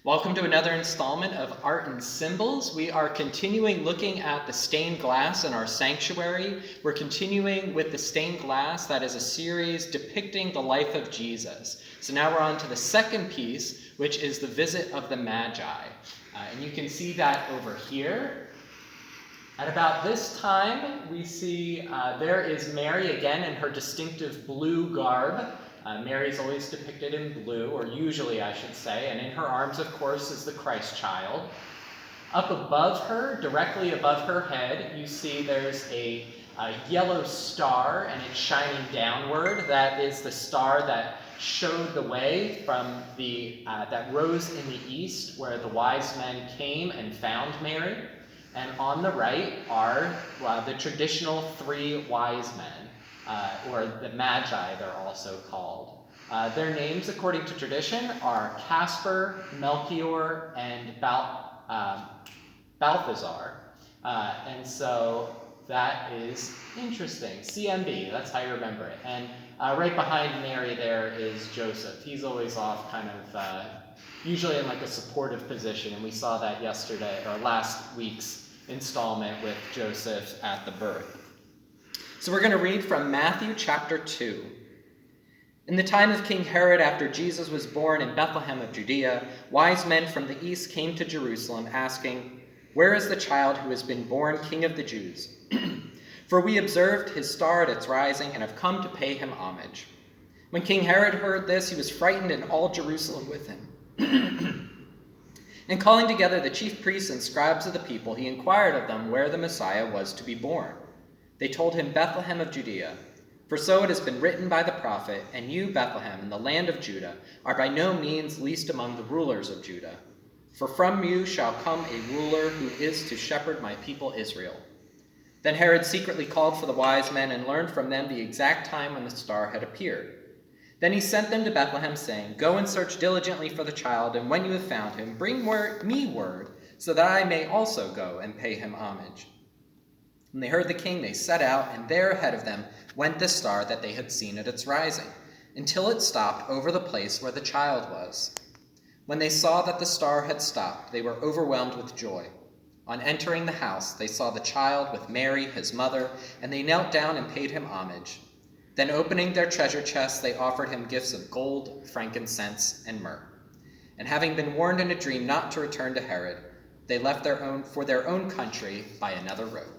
Welcome to another installment of Art and Symbols. We are continuing looking at the stained glass in our sanctuary. We're continuing with the stained glass. That is a series depicting the life of Jesus. So now we're on to the second piece, which is the visit of the Magi. And you can see that over here. At about this time, we see there is Mary again in her distinctive blue garb. Mary's always depicted in blue, or usually I should say, and in her arms, of course, is the Christ child. Up above her, directly above her head, you see there's a yellow star, and it's shining downward. That is the star that showed the way from that rose in the east, where the wise men came and found Mary. And on the right are the traditional three wise men. Or the Magi, they're also called. Their names, according to tradition, are Casper, Melchior, and Balthazar. And so that is interesting. CMB, that's how you remember it. And right behind Mary there is Joseph. He's always off kind of, usually in like a supportive position, and we saw that yesterday, or last week's installment with Joseph at the birth. So we're going to read from Matthew chapter 2. In the time of King Herod, after Jesus was born in Bethlehem of Judea, wise men from the east came to Jerusalem, asking, "Where is the child who has been born King of the Jews? For we observed his star at its rising and have come to pay him homage." When King Herod heard this, he was frightened, and all Jerusalem with him. And calling together the chief priests and scribes of the people, he inquired of them where the Messiah was to be born. They told him, "Bethlehem of Judea, for so it has been written by the prophet, and you, Bethlehem, in the land of Judah, are by no means least among the rulers of Judah. For from you shall come a ruler who is to shepherd my people Israel." Then Herod secretly called for the wise men and learned from them the exact time when the star had appeared. Then he sent them to Bethlehem, saying, "Go and search diligently for the child, and when you have found him, bring me word, so that I may also go and pay him homage." When they heard the king, they set out, and there ahead of them went the star that they had seen at its rising, until it stopped over the place where the child was. When they saw that the star had stopped, they were overwhelmed with joy. On entering the house, they saw the child with Mary, his mother, and they knelt down and paid him homage. Then opening their treasure chests, they offered him gifts of gold, frankincense, and myrrh. And having been warned in a dream not to return to Herod, they left for their own country by another road.